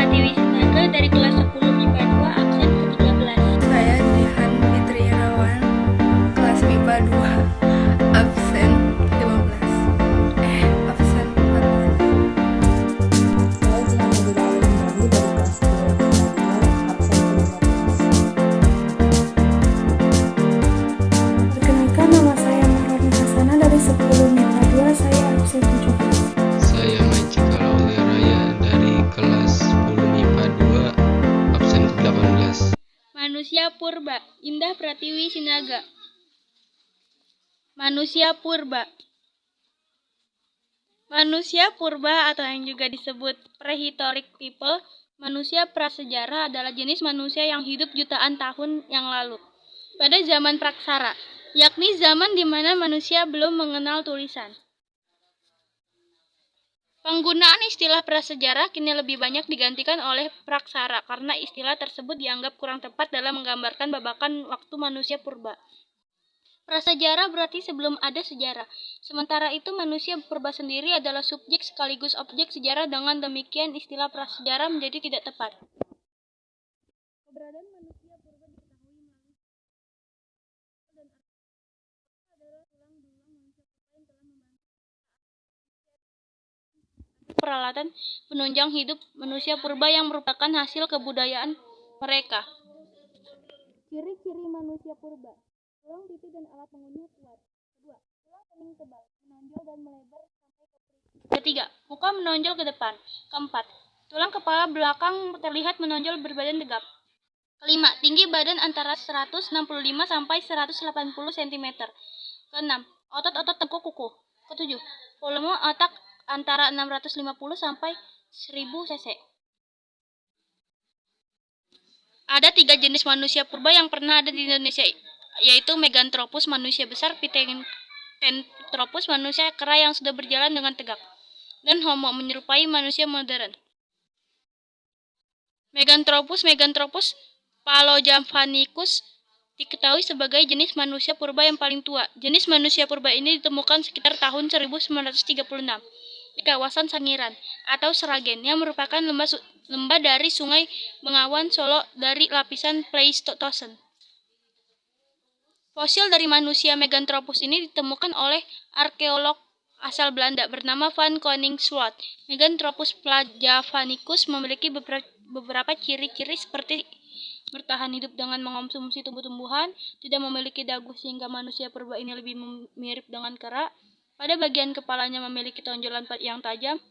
Pratiwi Sinaga dari kelas 10 MIPA 2 absen ke-13. Saya Jihan Fitri Irawan, kelas MIPA 2, absen 15. Absen 14. Saya Jihan Nabila Alimani dari kelas 10 MIPA 2, absen ke-15. Perkenalkan, nama saya Marwani Hasana dari 10 MIPA 2, saya absen 17. Saya Majika Aulia Raya dari kelas 10 MIPA 2, absen ke-18. Manusia Purba, Indah Pratiwi Sinaga. Manusia Purba. Manusia purba atau yang juga disebut prehistoric people, manusia prasejarah adalah jenis manusia yang hidup jutaan tahun yang lalu. Pada zaman praksara, yakni zaman di mana manusia belum mengenal tulisan. Penggunaan istilah prasejarah kini lebih banyak digantikan oleh praksara karena istilah tersebut dianggap kurang tepat dalam menggambarkan babakan waktu manusia purba. Prasejarah berarti sebelum ada sejarah. Sementara itu manusia purba sendiri adalah subjek sekaligus objek sejarah, dengan demikian istilah prasejarah menjadi tidak tepat. Keberadaan manusia purba diketahui melalui dan adalah tulang-belulang manusia purba yang telah membantu peralatan penunjang hidup manusia purba yang merupakan hasil kebudayaan mereka. Ciri-ciri manusia purba: tulang pipi dan alat pengunyah kuat. Kedua, tulang kening tebal, menonjol dan melebar sampai ke perut. Ketiga, muka menonjol ke depan. Keempat, tulang kepala belakang terlihat menonjol berbadan tegap. Kelima, tinggi badan antara 165 sampai 180 cm. Keenam, otot-otot tengkuk kukuh. Ketujuh, volume otak antara 650 sampai 1000 cc. Ada 3 jenis manusia purba yang pernah ada di Indonesia, yaitu Meganthropus manusia besar, Pithecanthropus manusia kera yang sudah berjalan dengan tegak, dan Homo menyerupai manusia modern. Meganthropus Paleojavanicus diketahui sebagai jenis manusia purba yang paling tua. Jenis manusia purba ini ditemukan sekitar tahun 1936 di kawasan Sangiran atau Sragen yang merupakan lembah dari Sungai Bengawan Solo dari lapisan Pleistosen. Fosil dari manusia Meganthropus ini ditemukan oleh arkeolog asal Belanda bernama Van Koningswald. Meganthropus Paleojavanicus memiliki beberapa ciri-ciri seperti bertahan hidup dengan mengonsumsi tumbuh-tumbuhan, tidak memiliki dagu sehingga manusia purba ini lebih mirip dengan kera. Pada bagian kepalanya memiliki tonjolan yang tajam,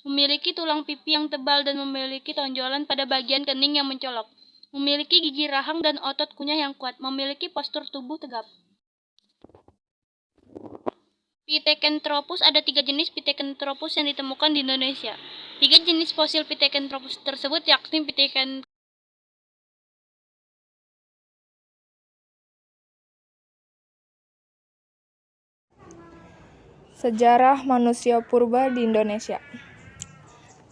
memiliki tulang pipi yang tebal dan memiliki tonjolan pada bagian kening yang mencolok. Memiliki gigi rahang dan otot kunyah yang kuat, memiliki postur tubuh tegap. Pithecanthropus. Ada 3 jenis Pithecanthropus yang ditemukan di Indonesia. 3 jenis fosil Pithecanthropus tersebut yakni Pithecanthropus Sejarah manusia purba di Indonesia.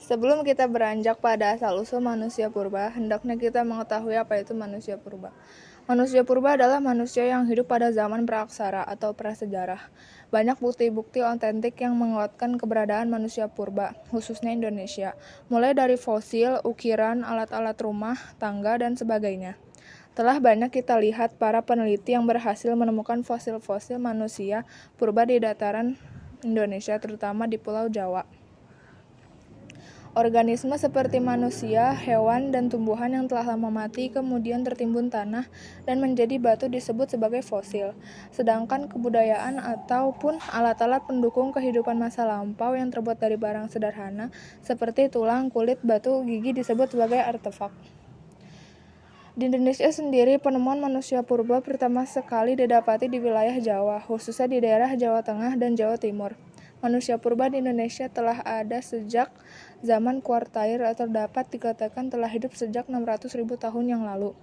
Sebelum kita beranjak pada asal-usul manusia purba, hendaknya kita mengetahui apa itu manusia purba. Manusia purba adalah manusia yang hidup pada zaman praaksara atau prasejarah. Banyak bukti-bukti otentik yang menguatkan keberadaan manusia purba, khususnya Indonesia, mulai dari fosil, ukiran, alat-alat rumah, tangga, dan sebagainya. Telah banyak kita lihat para peneliti yang berhasil menemukan fosil-fosil manusia purba di dataran Indonesia, terutama di Pulau Jawa. Organisme seperti manusia, hewan, dan tumbuhan yang telah lama mati kemudian tertimbun tanah dan menjadi batu disebut sebagai fosil. Sedangkan kebudayaan ataupun alat-alat pendukung kehidupan masa lampau yang terbuat dari barang sederhana seperti tulang, kulit, batu, gigi disebut sebagai artefak. Di Indonesia sendiri, penemuan manusia purba pertama sekali didapati di wilayah Jawa, khususnya di daerah Jawa Tengah dan Jawa Timur. Manusia purba di Indonesia telah ada sejak zaman Kuartair atau dapat dikatakan telah hidup sejak 600.000 tahun yang lalu.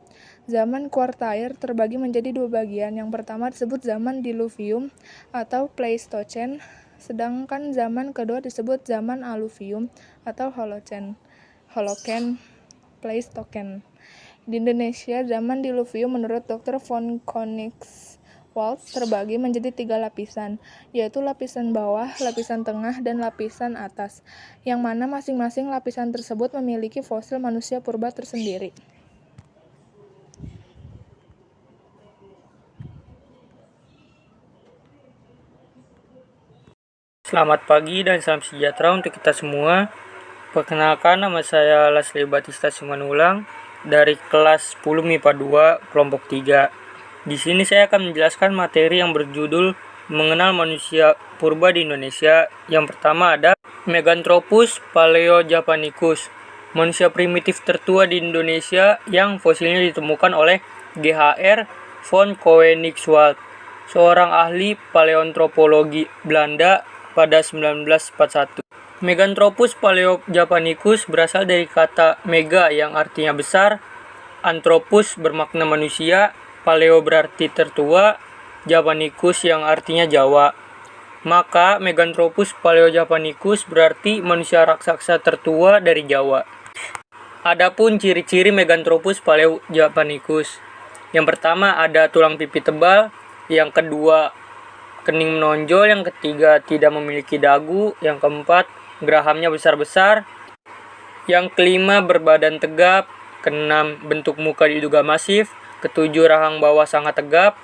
Zaman Kuartair terbagi menjadi 2 bagian. Yang pertama disebut zaman Diluvium atau Pleistocene, sedangkan zaman kedua disebut zaman Aluvium atau Holocene, Pleistocene. Di Indonesia, zaman Diluvium menurut Dr. von Koenigswald scaffolds terbagi menjadi 3 lapisan, yaitu lapisan bawah, lapisan tengah, dan lapisan atas, yang mana masing-masing lapisan tersebut memiliki fosil manusia purba tersendiri. Selamat pagi dan salam sejahtera untuk kita semua. Perkenalkan, nama saya Lasli Batista Simanulang dari kelas 10 MIPA 2 kelompok 3. Di sini saya akan menjelaskan materi yang berjudul mengenal manusia purba di Indonesia. Yang pertama ada Meganthropus paleojavanicus, manusia primitif tertua di Indonesia yang fosilnya ditemukan oleh G.H.R. von Koenigswald, seorang ahli paleoantropologi Belanda pada 1941. Meganthropus paleojavanicus berasal dari kata mega yang artinya besar, anthropus bermakna manusia, paleo berarti tertua, javanicus yang artinya Jawa. Maka Meganthropus paleojavanicus berarti manusia raksasa tertua dari Jawa. Adapun ciri-ciri Meganthropus paleojavanicus. Yang pertama ada tulang pipi tebal, yang kedua kening menonjol, yang ketiga tidak memiliki dagu, yang keempat gerahamnya besar-besar, yang kelima berbadan tegap, keenam bentuk muka diduga masif, ketujuh rahang bawah sangat tegap,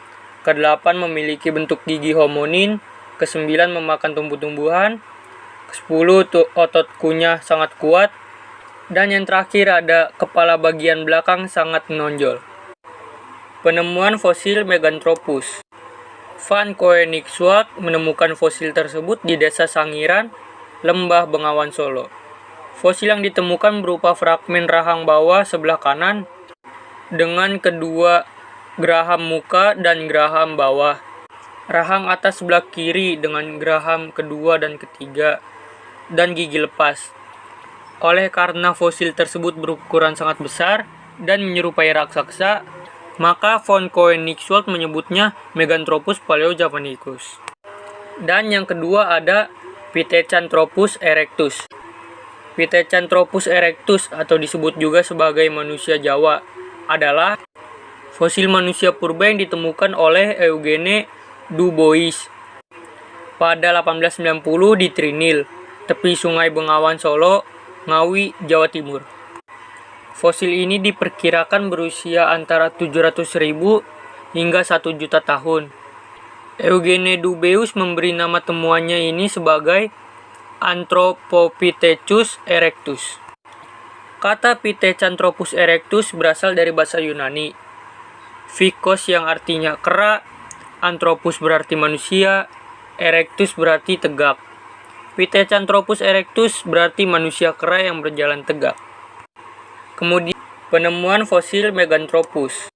kedelapan memiliki bentuk gigi hominin, kesembilan memakan tumbuh-tumbuhan, kesepuluh otot kunyah sangat kuat, dan yang terakhir ada kepala bagian belakang sangat menonjol. Penemuan fosil Meganthropus. Van Koenigswald menemukan fosil tersebut di Desa Sangiran, Lembah Bengawan Solo. Fosil yang ditemukan berupa fragmen rahang bawah sebelah kanan dengan kedua geraham muka dan geraham bawah. Rahang atas sebelah kiri dengan geraham kedua dan ketiga dan gigi lepas. Oleh karena fosil tersebut berukuran sangat besar dan menyerupai raksasa, maka von Koenigswald menyebutnya Meganthropus paleojavanicus. Dan yang kedua ada Pithecanthropus erectus. Pithecanthropus erectus atau disebut juga sebagai manusia Jawa adalah fosil manusia purba yang ditemukan oleh Eugene Du Bois pada 1890 di Trinil, tepi Sungai Bengawan Solo, Ngawi, Jawa Timur. Fosil ini diperkirakan berusia antara 700.000 hingga 1 juta tahun. Eugene Du Bois memberi nama temuannya ini sebagai Anthropopithecus erectus. Kata Pithecanthropus erectus berasal dari bahasa Yunani. Phikos yang artinya kera, Anthropus berarti manusia, erectus berarti tegak. Pithecanthropus erectus berarti manusia kera yang berjalan tegak. Kemudian penemuan fosil Meganthropus.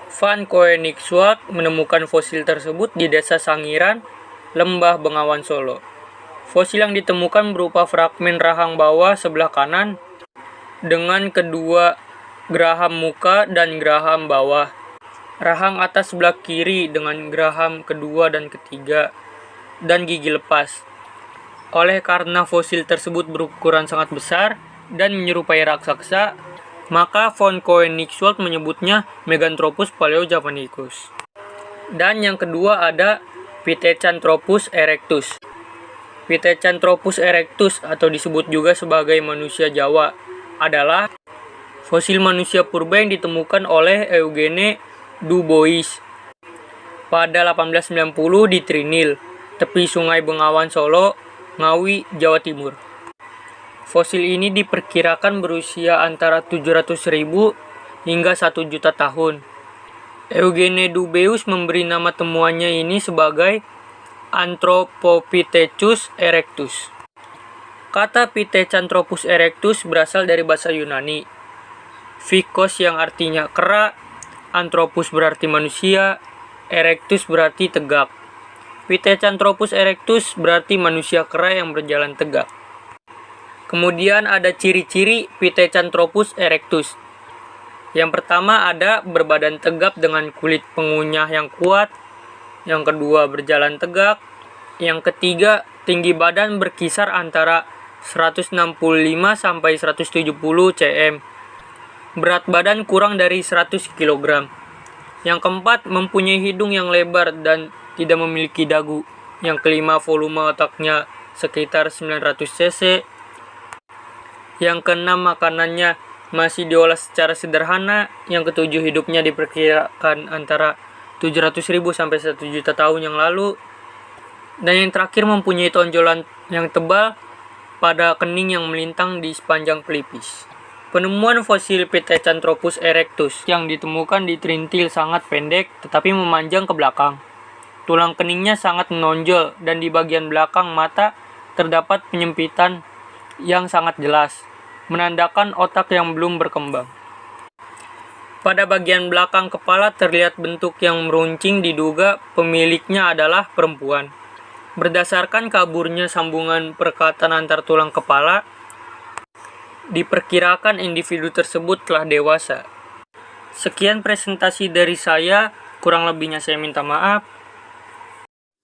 Van Koenigswald menemukan fosil tersebut di Desa Sangiran, Lembah Bengawan Solo. Fosil yang ditemukan berupa fragmen rahang bawah sebelah kanan dengan kedua geraham muka dan geraham bawah. Rahang atas sebelah kiri dengan geraham kedua dan ketiga dan gigi lepas. Oleh karena fosil tersebut berukuran sangat besar dan menyerupai raksasa, maka von Koenigswald menyebutnya Meganthropus paleojavanicus. Dan yang kedua ada Pithecanthropus erectus. Pithecanthropus erectus atau disebut juga sebagai manusia Jawa adalah fosil manusia purba yang ditemukan oleh Eugene Du Bois pada 1890 di Trinil, tepi Sungai Bengawan Solo, Ngawi, Jawa Timur. Fosil ini diperkirakan berusia antara 700.000 hingga 1 juta tahun. Eugene Du Bois memberi nama temuannya ini sebagai Anthropopithecus erectus. Kata Pithecanthropus erectus berasal dari bahasa Yunani. Phikos yang artinya kera, Anthropus berarti manusia, erectus berarti tegak. Pithecanthropus erectus berarti manusia kera yang berjalan tegak. Kemudian ada ciri-ciri Pithecanthropus erectus. Yang pertama ada berbadan tegap dengan kulit pengunyah yang kuat. Yang kedua berjalan tegak. Yang ketiga tinggi badan berkisar antara 165 sampai 170 cm. Berat badan kurang dari 100 kg. Yang keempat, mempunyai hidung yang lebar dan tidak memiliki dagu. Yang kelima, volume otaknya sekitar 900 cc. Yang keenam, makanannya masih diolah secara sederhana. Yang ketujuh, hidupnya diperkirakan antara 700.000 sampai 1 juta tahun yang lalu. Dan yang terakhir, mempunyai tonjolan yang tebal pada kening yang melintang di sepanjang pelipis. Penemuan fosil Pithecanthropus erectus yang ditemukan di terintil sangat pendek tetapi memanjang ke belakang. Tulang keningnya sangat menonjol dan di bagian belakang mata terdapat penyempitan yang sangat jelas, menandakan otak yang belum berkembang. Pada bagian belakang kepala terlihat bentuk yang meruncing, diduga pemiliknya adalah perempuan. Berdasarkan kaburnya sambungan perekatan antar tulang kepala, diperkirakan individu tersebut telah dewasa. Sekian presentasi dari saya, kurang lebihnya saya minta maaf.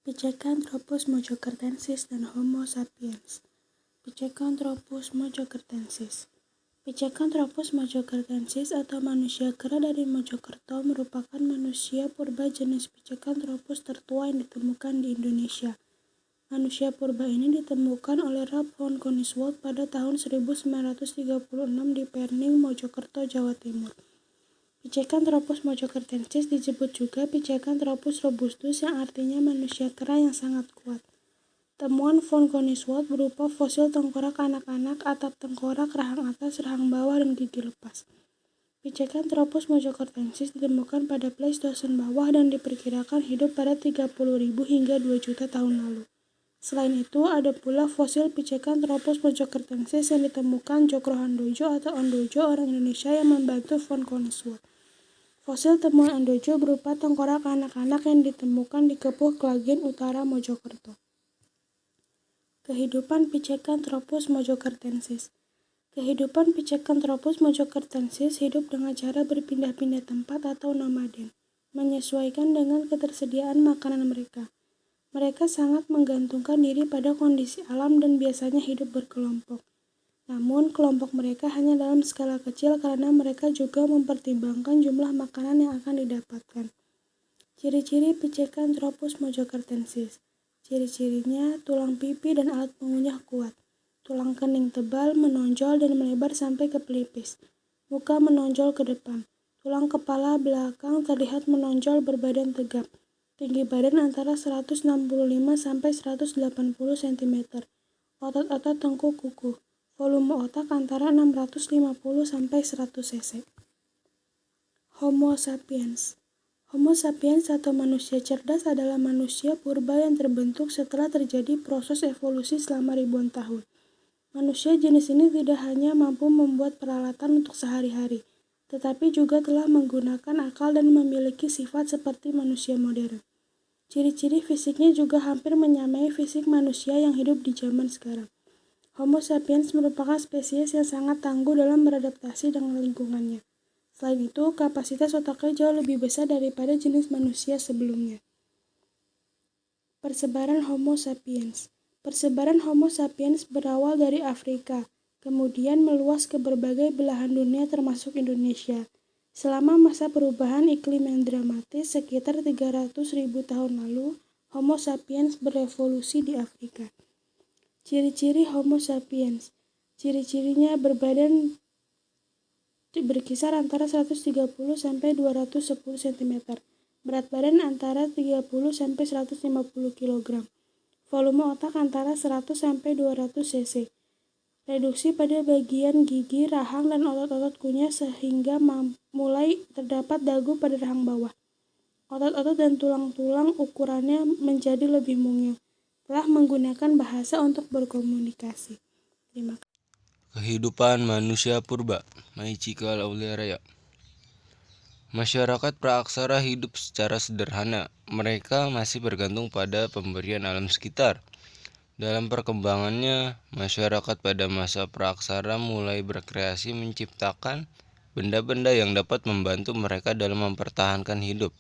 Pithecanthropus mojokertensis dan Homo sapiens. Pithecanthropus mojokertensis. Pithecanthropus mojokertensis atau manusia kera dari Mojokerto merupakan manusia purba jenis Pithecanthropus tertua yang ditemukan di Indonesia. Manusia purba ini ditemukan oleh Ralph von Koningswald pada tahun 1936 di Perning, Mojokerto, Jawa Timur. Pithecanthropus mojokertensis disebut juga Pithecanthropus robustus yang artinya manusia kera yang sangat kuat. Temuan von Koningswald berupa fosil tengkorak anak-anak, atap tengkorak, rahang atas, rahang bawah, dan gigi lepas. Pithecanthropus mojokertensis ditemukan pada Pleistosen bawah dan diperkirakan hidup pada 30.000 hingga 2 juta tahun lalu. Selain itu, ada pula fosil Pithecanthropus mojokertensis yang ditemukan Djokro Handojo atau Ondojo, orang Indonesia yang membantu von Koningswald. Fosil temuan Ondojo berupa tengkorak anak-anak yang ditemukan di Kepuh Klagen Utara, Mojokerto. Kehidupan Pithecanthropus mojokertensis. Kehidupan Pithecanthropus mojokertensis hidup dengan cara berpindah-pindah tempat atau nomaden, menyesuaikan dengan ketersediaan makanan mereka. Mereka sangat menggantungkan diri pada kondisi alam dan biasanya hidup berkelompok. Namun, kelompok mereka hanya dalam skala kecil karena mereka juga mempertimbangkan jumlah makanan yang akan didapatkan. Ciri-ciri Pithecanthropus mojokertensis. Ciri-cirinya, tulang pipi dan alat pengunyah kuat. Tulang kening tebal, menonjol dan melebar sampai ke pelipis. Muka menonjol ke depan. Tulang kepala belakang terlihat menonjol berbadan tegap. Tinggi badan antara 165 sampai 180 cm. Otot-otot tengkuk kuku. Volume otak antara 650 sampai 100 cc. Homo sapiens. Homo sapiens atau manusia cerdas adalah manusia purba yang terbentuk setelah terjadi proses evolusi selama ribuan tahun. Manusia jenis ini tidak hanya mampu membuat peralatan untuk sehari-hari, tetapi juga telah menggunakan akal dan memiliki sifat seperti manusia modern. Ciri-ciri fisiknya juga hampir menyamai fisik manusia yang hidup di zaman sekarang. Homo sapiens merupakan spesies yang sangat tangguh dalam beradaptasi dengan lingkungannya. Selain itu, kapasitas otaknya jauh lebih besar daripada jenis manusia sebelumnya. Persebaran Homo sapiens. Persebaran Homo sapiens berawal dari Afrika, kemudian meluas ke berbagai belahan dunia termasuk Indonesia. Selama masa perubahan iklim yang dramatis sekitar 300.000 tahun lalu, Homo sapiens berevolusi di Afrika. Ciri-ciri Homo sapiens. Ciri-cirinya berbadan berkisar antara 130 sampai 210 cm. Berat badan antara 30 sampai 150 kg. Volume otak antara 100 sampai 200 cc. Reduksi pada bagian gigi, rahang, dan otot-otot kunyah sehingga mulai terdapat dagu pada rahang bawah. Otot-otot dan tulang-tulang ukurannya menjadi lebih mungil. Telah menggunakan bahasa untuk berkomunikasi. Terima kasih. Kehidupan manusia purba, Maichikal Auliaraya. Masyarakat praaksara hidup secara sederhana. Mereka masih bergantung pada pemberian alam sekitar. Dalam perkembangannya, masyarakat pada masa praaksara mulai berkreasi menciptakan benda-benda yang dapat membantu mereka dalam mempertahankan hidup.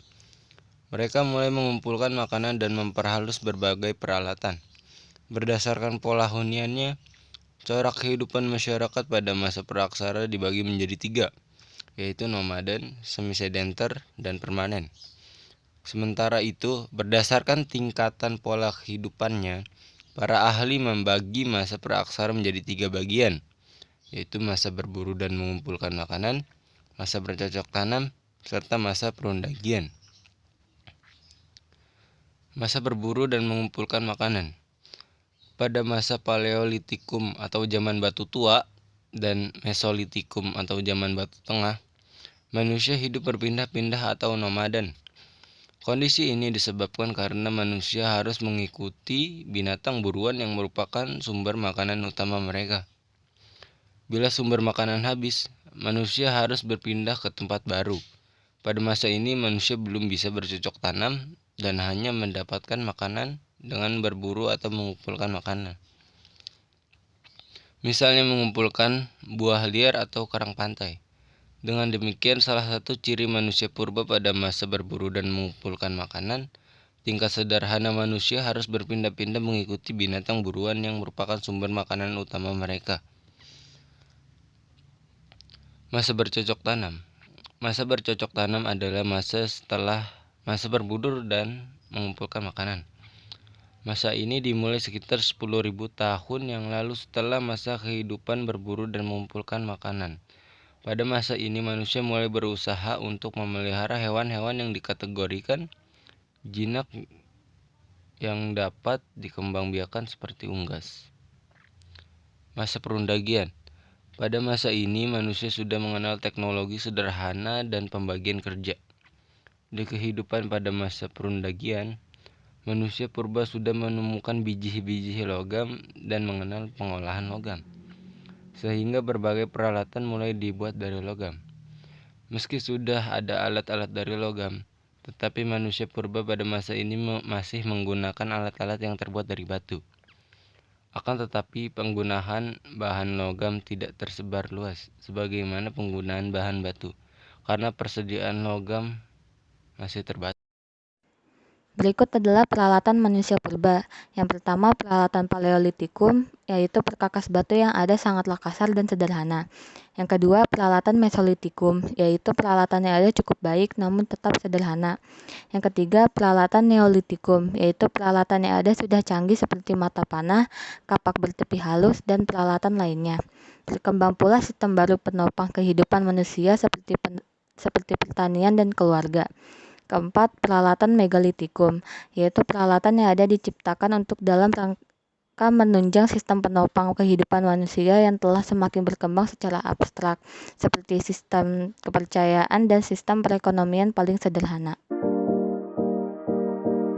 Mereka mulai mengumpulkan makanan dan memperhalus berbagai peralatan. Berdasarkan pola huniannya, corak kehidupan masyarakat pada masa praaksara dibagi menjadi 3, yaitu nomaden, semi-sedenter, dan permanen. Sementara itu, berdasarkan tingkatan pola kehidupannya, para ahli membagi masa praaksara menjadi 3 bagian, yaitu masa berburu dan mengumpulkan makanan, masa bercocok tanam, serta masa perundagian. Masa berburu dan mengumpulkan makanan. Pada masa Paleolitikum atau zaman batu tua dan Mesolitikum atau zaman batu tengah, manusia hidup berpindah-pindah atau nomaden. Kondisi ini disebabkan karena manusia harus mengikuti binatang buruan yang merupakan sumber makanan utama mereka. Bila sumber makanan habis, manusia harus berpindah ke tempat baru. Pada masa ini manusia belum bisa bercocok tanam dan hanya mendapatkan makanan dengan berburu atau mengumpulkan makanan. Misalnya mengumpulkan buah liar atau karang pantai. Dengan demikian, salah satu ciri manusia purba pada masa berburu dan mengumpulkan makanan, tingkat sederhana manusia harus berpindah-pindah mengikuti binatang buruan yang merupakan sumber makanan utama mereka. Masa bercocok tanam. Masa bercocok tanam adalah masa setelah masa berburu dan mengumpulkan makanan. Masa ini dimulai sekitar 10.000 tahun yang lalu setelah masa kehidupan berburu dan mengumpulkan makanan. Pada masa ini manusia mulai berusaha untuk memelihara hewan-hewan yang dikategorikan jinak yang dapat dikembangbiakan seperti unggas. Masa perundagian. Pada masa ini manusia sudah mengenal teknologi sederhana dan pembagian kerja. Di kehidupan pada masa perundagian, manusia purba sudah menemukan biji-biji logam dan mengenal pengolahan logam, sehingga berbagai peralatan mulai dibuat dari logam. Meski sudah ada alat-alat dari logam, tetapi manusia purba pada masa ini masih menggunakan alat-alat yang terbuat dari batu. Akan tetapi penggunaan bahan logam tidak tersebar luas sebagaimana penggunaan bahan batu, karena persediaan logam masih terbatas. Berikut adalah peralatan manusia purba. Yang pertama, peralatan Paleolitikum, yaitu perkakas batu yang ada sangatlah kasar dan sederhana. Yang kedua, peralatan Mesolitikum, yaitu peralatan yang ada cukup baik namun tetap sederhana. Yang ketiga, peralatan Neolitikum, yaitu peralatan yang ada sudah canggih seperti mata panah, kapak bertepi halus, dan peralatan lainnya. Berkembang pula sistem baru penopang kehidupan manusia seperti pertanian dan keluarga. Keempat, peralatan Megalitikum, yaitu peralatan yang ada diciptakan untuk dalam rangka menunjang sistem penopang kehidupan manusia yang telah semakin berkembang secara abstrak, seperti sistem kepercayaan dan sistem perekonomian paling sederhana.